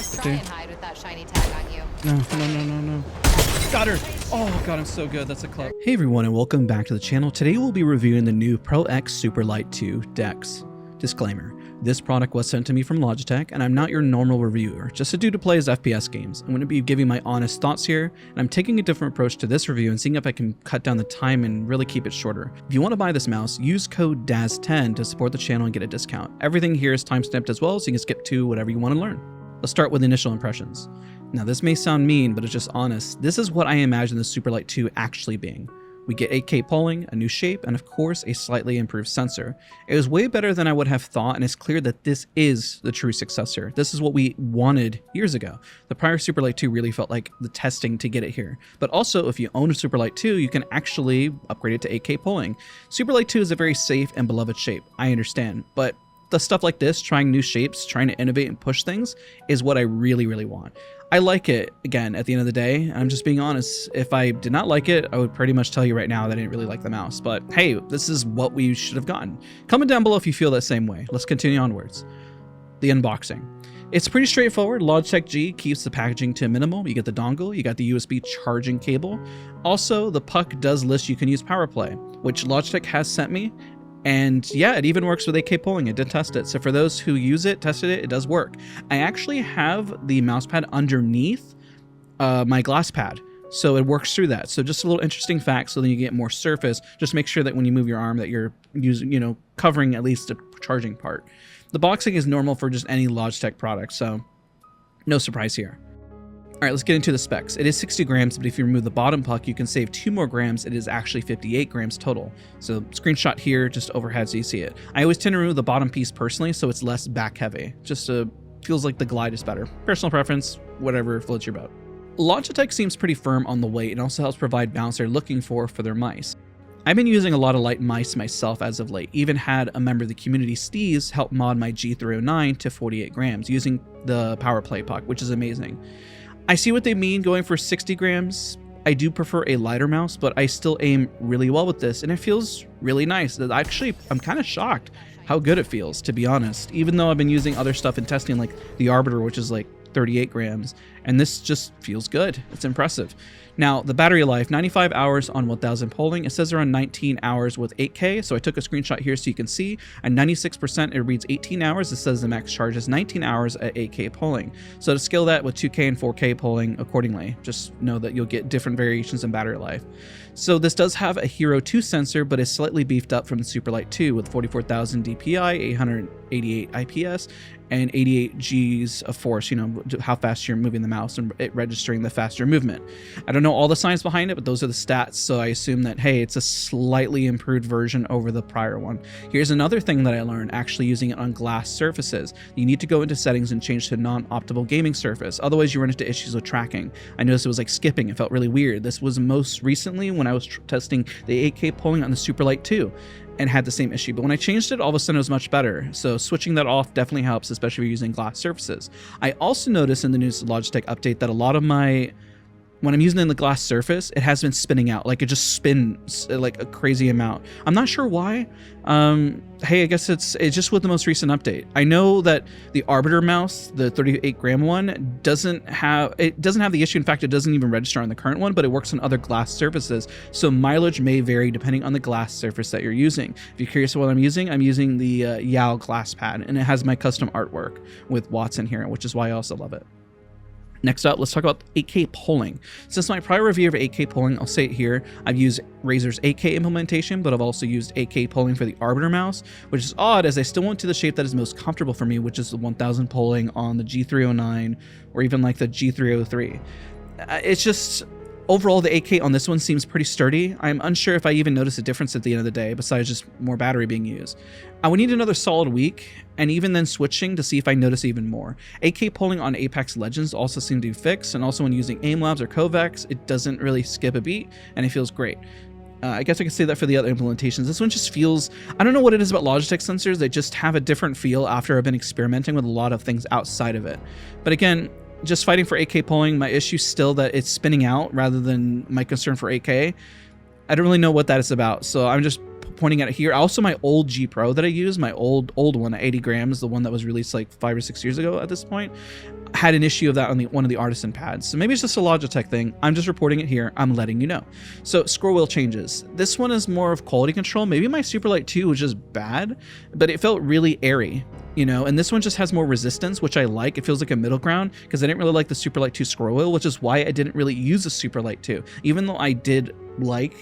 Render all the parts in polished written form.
Just try and hide with that shiny tag on you. No. Got her. Oh god, I'm so good. That's a club. Hey everyone, and welcome back to the channel. Today we'll be reviewing the new Pro X Superlight 2 DEX. Disclaimer, this product was sent to me from Logitech, and I'm not your normal reviewer, just a dude who plays FPS games. I'm going to be giving my honest thoughts here, and I'm taking a different approach to this review and seeing if I can cut down the time and really keep it shorter. If you want to buy this mouse, use code DAZ10 to support the channel and get a discount. Everything here is time-stamped as well, so you can skip to whatever you want to learn. Let's start with initial impressions. Now this may sound mean, but it's just honest. This is what I imagine the Superlight 2 actually being. We get 8K polling, a new shape, and of course a slightly improved sensor. It was way better than I would have thought, and it's clear that this is the true successor. This is what we wanted years ago. The prior Superlight 2 really felt like the testing to get it here. But also, if you own a Superlight 2, you can actually upgrade it to 8K polling. Superlight 2 is a very safe and beloved shape, I understand, but the stuff like this, trying new shapes, trying to innovate and push things, is what I really want. I like it, again, at the end of the day. I'm just being honest. If I did not like it, I would pretty much tell you right now that I didn't really like the mouse. But hey, this is what we should have gotten. Comment down below if you feel that same way. Let's continue onwards. The unboxing. It's pretty straightforward. Logitech G keeps the packaging to a minimal. You get the dongle, you got the USB charging cable. Also, the puck does list you can use PowerPlay, which Logitech has sent me. And yeah, it even works with 8K polling. I did test it. So for those who use it, tested it, it does work. I actually have the mouse pad underneath my glass pad, so it works through that. So just a little interesting fact, so then you get more surface. Just make sure that when you move your arm that you're using, covering at least the charging part. The boxing is normal for just any Logitech product, so no surprise here. All right, let's get into the specs. It is 60 grams, but if you remove the bottom puck, you can save 2 more grams. It is actually 58 grams total. So screenshot here, just overhead so you see it. I always tend to remove the bottom piece personally, so it's less back heavy. Just feels like the glide is better. Personal preference, whatever floats your boat. Logitech seems pretty firm on the weight and also helps provide balance they're looking for their mice. I've been using a lot of light mice myself as of late. Even had a member of the community, Steez, help mod my G309 to 48 grams using the PowerPlay puck, which is amazing. I see what they mean going for 60 grams. I do prefer a lighter mouse, but I still aim really well with this, and it feels really nice. Actually, I'm kind of shocked how good it feels, to be honest, even though I've been using other stuff in testing like the Arbiter, which is like 38 grams, and this just feels good. It's impressive. Now, the battery life, 95 hours on 1000 polling. It says around 19 hours with 8K, so I took a screenshot here so you can see. At 96%, it reads 18 hours. It says the max charge is 19 hours at 8K polling. So to scale that with 2K and 4K polling accordingly, just know that you'll get different variations in battery life. So this does have a Hero 2 sensor, but is slightly beefed up from the Superlight 2 with 44,000 DPI, 888 IPS, and 88 Gs of force, how fast you're moving the mouse and it registering the faster movement. I don't know all the science behind it, but those are the stats, so I assume that, hey, it's a slightly improved version over the prior one. Here's another thing that I learned actually using it on glass surfaces. You need to go into settings and change to non-optimal gaming surface, otherwise you run into issues with tracking. I noticed it was like skipping, it felt really weird. This was most recently when I was testing the 8K polling on the Superlight 2. And had the same issue, but when I changed it, all of a sudden it was much better. So switching that off definitely helps, especially if you're using glass surfaces. I also noticed in the new Logitech update that a lot of when I'm using it in the glass surface, it has been spinning out. Like it just spins like a crazy amount. I'm not sure why. Hey, I guess it's just with the most recent update. I know that the Arbiter mouse, the 38 gram one, doesn't have the issue. In fact, it doesn't even register on the current one, but it works on other glass surfaces. So mileage may vary depending on the glass surface that you're using. If you're curious what I'm using the Yao glass pad, and it has my custom artwork with Watson here, which is why I also love it. Next up, let's talk about 8K polling. Since my prior review of 8K polling, I'll say it here, I've used Razer's 8K implementation, but I've also used 8K polling for the Arbiter mouse, which is odd as I still went to the shape that is most comfortable for me, which is the 1000 polling on the G309 or even like the G303. It's just, overall, the 8K on this one seems pretty sturdy. I'm unsure if I even notice a difference at the end of the day, besides just more battery being used. I would need another solid week, and even then switching to see if I notice even more. 8K polling on Apex Legends also seemed to be fixed, and also when using Aimlabs or Kovacs, it doesn't really skip a beat, and it feels great. I guess I could say that for the other implementations. This one just feels, I don't know what it is about Logitech sensors, they just have a different feel after I've been experimenting with a lot of things outside of it. But again, just fighting for 8K polling, my issue still that it's spinning out rather than my concern for 8K. I don't really know what that is about, so I'm just pointing at it here. Also, my old G Pro that I use, my old one at 80 grams, the one that was released like 5 or 6 years ago at this point, had an issue of that on one of the artisan pads. So maybe it's just a Logitech thing. I'm just reporting it here. I'm letting you know. So scroll wheel changes. This one is more of quality control. Maybe my Superlight 2 was just bad, but it felt really airy, you know, and this one just has more resistance, which I like. It feels like a middle ground because I didn't really like the Superlight 2 scroll wheel, which is why I didn't really use the Superlight 2. Even though I did like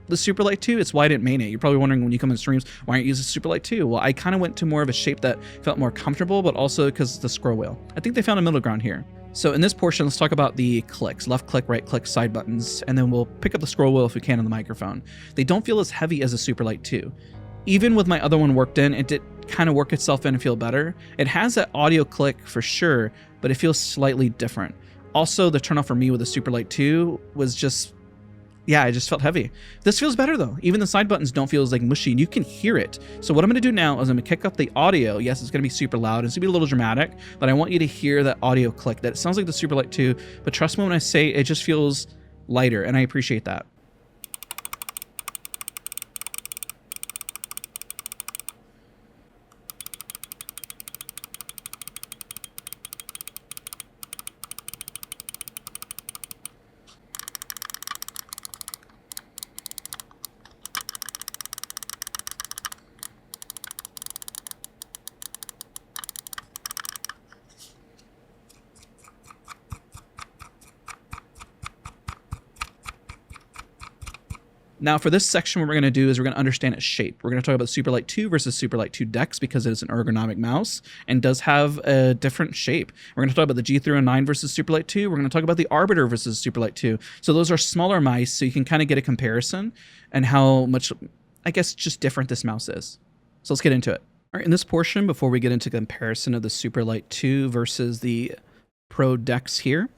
the Superlight 2, it's why I didn't main it. You're probably wondering when you come in streams, why aren't you using Superlight 2? Well, I kind of went to more of a shape that felt more comfortable, but also because it's the scroll wheel. I think they found a middle ground here. So in this portion, let's talk about the clicks, left click, right click, side buttons, and then we'll pick up the scroll wheel if we can on the microphone. They don't feel as heavy as a Superlight 2. Even with my other one worked in, it did kind of work itself in and feel better. It has that audio click for sure, but it feels slightly different. Also, the turnoff for me with the Superlight 2 was just, yeah, it just felt heavy. This feels better though. Even the side buttons don't feel as like mushy and you can hear it. So what I'm gonna do now is I'm gonna kick up the audio. Yes, it's gonna be super loud. It's gonna be a little dramatic, but I want you to hear that audio click. That it sounds like the Superlight 2, but trust me when I say it just feels lighter, and I appreciate that. Now for this section, what we're going to do is we're going to understand its shape. We're going to talk about Superlight 2 versus Superlight 2 DEX because it is an ergonomic mouse and does have a different shape. We're going to talk about the G309 versus Superlight 2. We're going to talk about the Arbiter versus Superlight 2. So those are smaller mice, so you can kind of get a comparison and how much, I guess, just different this mouse is. So let's get into it. All right, in this portion, before we get into comparison of the Superlight 2 versus the Pro DEX here,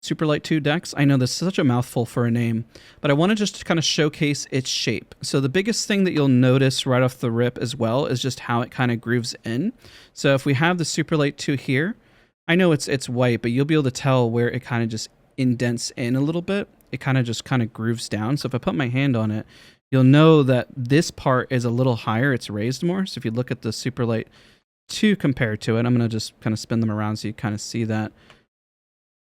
Superlight 2 DEX. I know this is such a mouthful for a name, but I want to just kind of showcase its shape. So the biggest thing that you'll notice right off the rip as well is just how it kind of grooves in. So if we have the Superlight 2 here, I know it's white, but you'll be able to tell where it kind of just indents in a little bit. It kind of grooves down. So if I put my hand on it, you'll know that this part is a little higher. It's raised more. So if you look at the Superlight 2 compared to it, I'm going to just kind of spin them around so you kind of see that.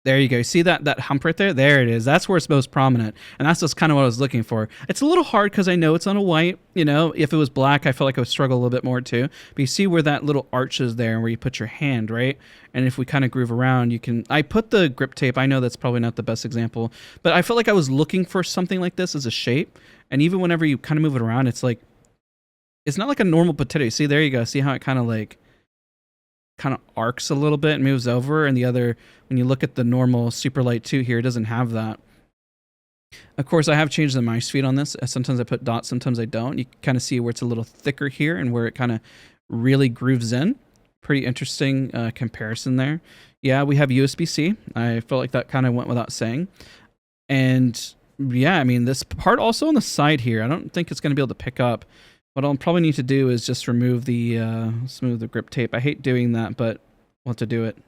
There you go. See that hump right there? There it is. That's where it's most prominent. And that's just kind of what I was looking for. It's a little hard because I know it's on a white. You know, if it was black, I feel like I would struggle a little bit more too. But you see where that little arch is there where you put your hand, right? And if we kind of groove around, you can... I put the grip tape. I know that's probably not the best example. But I felt like I was looking for something like this as a shape. And even whenever you kind of move it around, it's like... It's not like a normal potato. See, there you go. See how it kind of arcs a little bit and moves over, and the other, when you look at the normal Superlight 2 here, it doesn't have that. Of course, I have changed the mouse speed on this. Sometimes I put dots, sometimes I don't. You kind of see where it's a little thicker here and where it kind of really grooves in. Pretty interesting comparison there. Yeah, we have USB-C. I felt like that kind of went without saying. And yeah, I mean, this part also on the side here, I don't think it's going to be able to pick up. What I'll probably need to do is just remove the smooth the grip tape. I hate doing that, but we'll have to do it.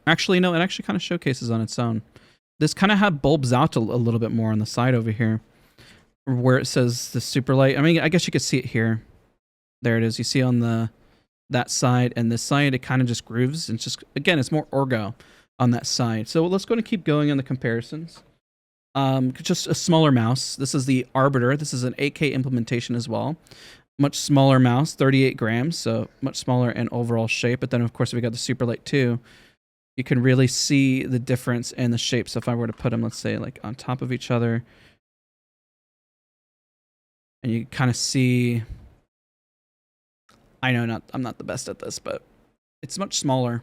Actually, no, it actually kind of showcases on its own. This kind of had bulbs out a little bit more on the side over here, where it says the Superlight. I mean, I guess you could see it here. There it is. You see on that side and this side, it kind of just grooves. And just, again, it's more ergo on that side. So let's go and keep going on the comparisons. Just a smaller mouse. This is the Arbiter. This is an 8K implementation as well. Much smaller mouse, 38 grams, so much smaller in overall shape. But then, of course, we got the Superlight 2. You can really see the difference in the shape. So if I were to put them, let's say, like on top of each other, and you kind of see... I know I'm not the best at this, but it's much smaller.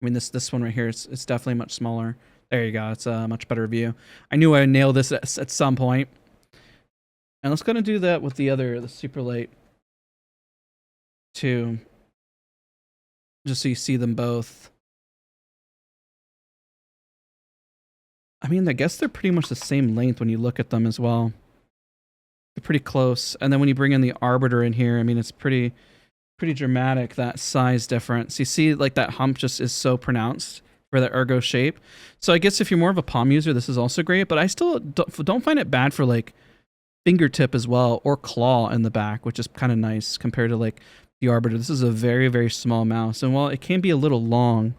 I mean, this one right here, it's definitely much smaller. There you go. It's a much better view. I knew I would nail this at some point. And let's go and do that with the Superlight 2. Just so you see them both. I mean, I guess they're pretty much the same length when you look at them as well. They're pretty close. And then when you bring in the Arbiter in here, I mean, it's pretty dramatic, that size difference. You see, like, that hump just is so pronounced for the ergo shape. So I guess if you're more of a palm user, this is also great, but I still don't find it bad for like fingertip as well, or claw in the back, which is kind of nice compared to like the Arbiter. This is a very, very small mouse, and while it can be a little long,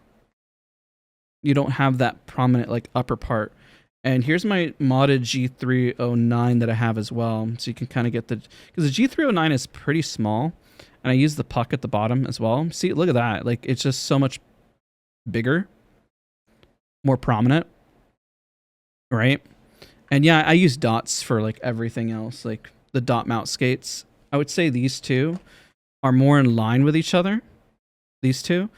you don't have that prominent like upper part. And here's my modded G309 that I have as well, so you can kind of get the, because the G309 is pretty small, and I use the puck at the bottom as well. See, look at that, like it's just so much bigger, more prominent, right? And yeah, I use dots for like everything else, like the dot mouse skates. I would say these two are more in line with each other. These two.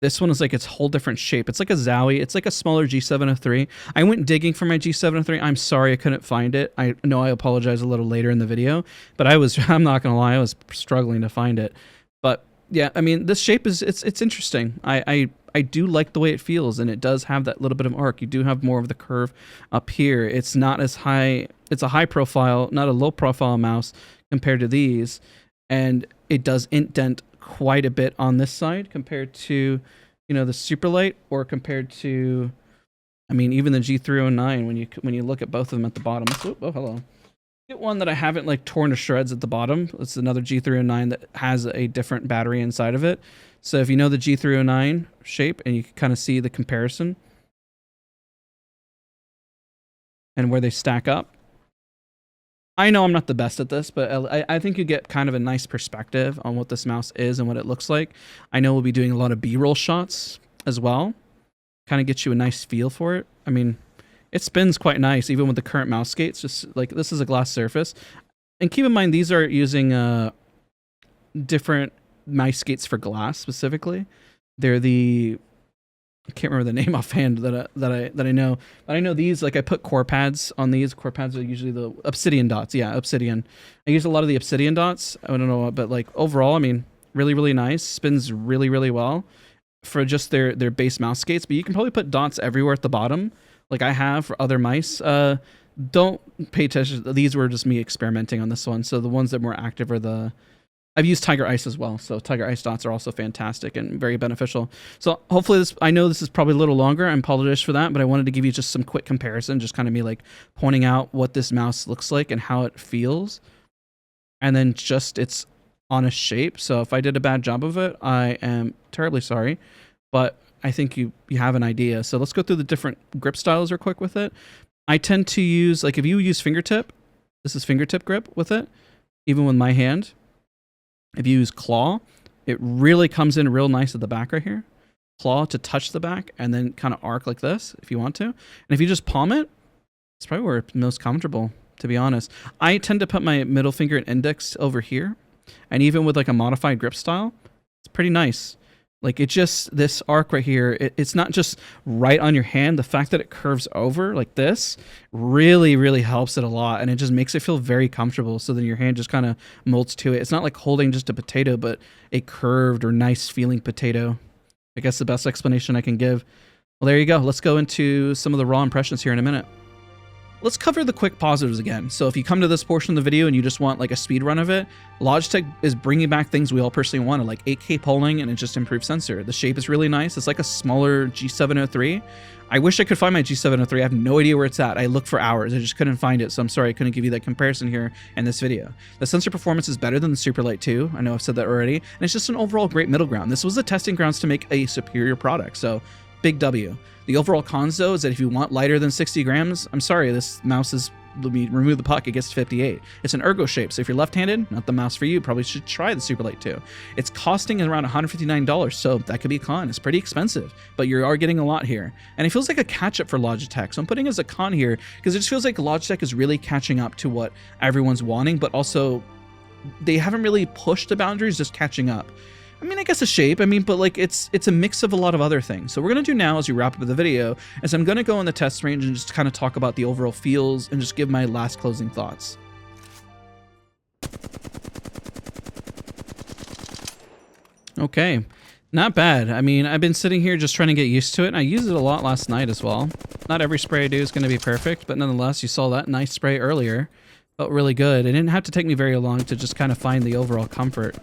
This one is like its whole different shape. It's like a Zowie. It's like a smaller G703. I went digging for my G703. I'm sorry I couldn't find it. I know I apologize a little later in the video, but I'm not gonna lie, I was struggling to find it. But yeah, I mean, this shape is, it's interesting. I do like the way it feels, and it does have that little bit of arc. You do have more of the curve up here. It's not as high. It's a high profile, not a low profile mouse compared to these, and it does indent quite a bit on this side compared to, you know, the Superlight, or compared to, I mean, even the G309 when you look at both of them at the bottom. Oh, hello. Get one that I haven't like torn to shreds at the bottom. It's another G309 that has a different battery inside of it. So if you know the G309 shape, and you can kind of see the comparison and where they stack up. I know I'm not the best at this, but I think you get kind of a nice perspective on what this mouse is and what it looks like. I know we'll be doing a lot of B-roll shots as well. Kind of get you a nice feel for it. I mean, it spins quite nice, even with the current mouse skates. Just like, this is a glass surface. And keep in mind, these are using different mouse skates for glass specifically. They're the, I can't remember the name offhand that I know, but I know these, like I put core pads on these. Core pads are usually the Obsidian dots. Yeah, Obsidian. I use a lot of the Obsidian dots. I don't know, but like overall, I mean, really, really nice. Spins really, really well for just their base mouse skates. But you can probably put dots everywhere at the bottom, like I have for other mice. Don't pay attention. These were just me experimenting on this one. So the ones that are more active are the, I've used Tiger Ice as well. So Tiger Ice dots are also fantastic and very beneficial. So hopefully this, I know this is probably a little longer. I apologize for that, but I wanted to give you just some quick comparison, just kind of me like pointing out what this mouse looks like and how it feels. And then just its honest shape. So if I did a bad job of it, I am terribly sorry, but I think you have an idea. So let's go through the different grip styles real quick with it. I tend to use, like if you use fingertip, this is fingertip grip with it, even with my hand. If you use claw, it really comes in real nice at the back right here. Claw to touch the back and then kind of arc like this if you want to. And if you just palm it, it's probably where it's most comfortable, to be honest. I tend to put my middle finger and index over here. And even with like a modified grip style, it's pretty nice. Like it just, this arc right here, it's not just right on your hand. The fact that it curves over like this really, really helps it a lot. And it just makes it feel very comfortable. So then your hand just kind of molds to it. It's not like holding just a potato, but a curved or nice feeling potato. I guess the best explanation I can give. Well, there you go. Let's go into some of the raw impressions here in a minute. Let's cover the quick positives again. So if you come to this portion of the video and you just want like a speed run of it, Logitech is bringing back things we all personally wanted, like 8K polling and it just improved sensor. The shape is really nice. It's like a smaller G703. I wish I could find my G703. I have no idea where it's at. I looked for hours. I just couldn't find it. So I'm sorry I couldn't give you that comparison here in this video. The sensor performance is better than the Superlight 2. I know I've said that already. And it's just an overall great middle ground. This was the testing grounds to make a superior product. So big W. The overall cons, though, is that if you want lighter than 60 grams, I'm sorry, this mouse is, let me remove the puck, it gets to 58. It's an ergo shape, so if you're left-handed, not the mouse for you, probably should try the Superlight 2. It's costing around $159, so that could be a con. It's pretty expensive, but you are getting a lot here. And it feels like a catch-up for Logitech, so I'm putting it as a con here, because it just feels like Logitech is really catching up to what everyone's wanting, but also they haven't really pushed the boundaries, just catching up. I mean, I guess a shape, I mean, but like it's a mix of a lot of other things. So we're going to do now as we wrap up the video is I'm going to go in the test range and just kind of talk about the overall feels and just give my last closing thoughts. Okay, not bad. I mean, I've been sitting here just trying to get used to it. And I used it a lot last night as well. Not every spray I do is going to be perfect, but nonetheless, you saw that nice spray earlier. Felt really good. It didn't have to take me very long to just kind of find the overall comfort.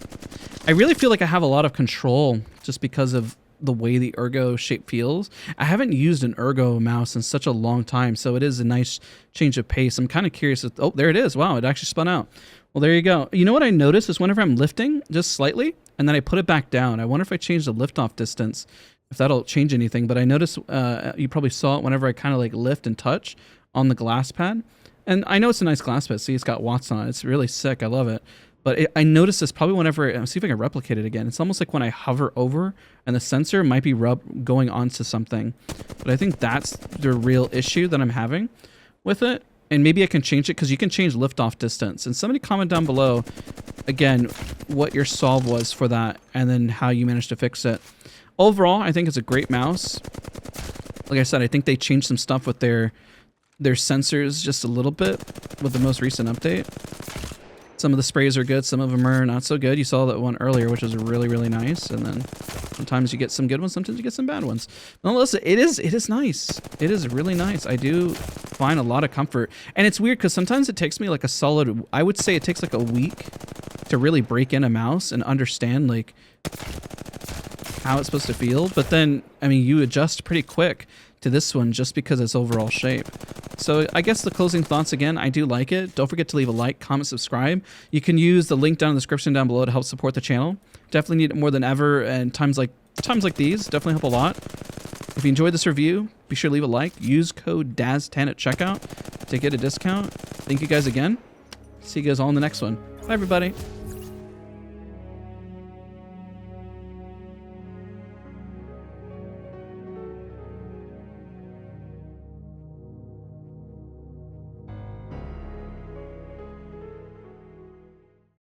I really feel like I have a lot of control just because of the way the ergo shape feels. I haven't used an ergo mouse in such a long time, so it is a nice change of pace. I'm kind of curious. Oh, there it is. Wow, it actually spun out. Well, there you go. You know what I notice is whenever I'm lifting just slightly and then I put it back down, I wonder if I change the liftoff distance, if that'll change anything. But I notice you probably saw it whenever I kind of like lift and touch on the glass pad. And I know it's a nice glass pad. See, it's got watts on it. It's really sick. I love it. But I notice this probably whenever, see if I can replicate it again. It's almost like when I hover over and the sensor might be going onto something. But I think that's the real issue that I'm having with it. And maybe I can change it because you can change liftoff distance. And somebody comment down below, again, what your solve was for that and then how you managed to fix it. Overall, I think it's a great mouse. Like I said, I think they changed some stuff with their sensors just a little bit with the most recent update. Some of the sprays are good, some of them are not so good. You saw that one earlier, which was really, really nice. And then sometimes you get some good ones, sometimes you get some bad ones. Nonetheless, it is nice. It is really nice. I do find a lot of comfort. And it's weird because sometimes it takes me like a solid, I would say it takes like a week to really break in a mouse and understand like how it's supposed to feel. But then, I mean, you adjust pretty quick to this one just because of its overall shape. So I guess the closing thoughts again, I do like it. Don't forget to leave a like, comment, subscribe. You can use the link down in the description down below to help support the channel. Definitely need it more than ever, and times like these definitely help a lot. If you enjoyed this review, be sure to leave a like. Use code DAZ10 at checkout to get a discount. Thank you guys again. See you guys all in the next one. Bye everybody.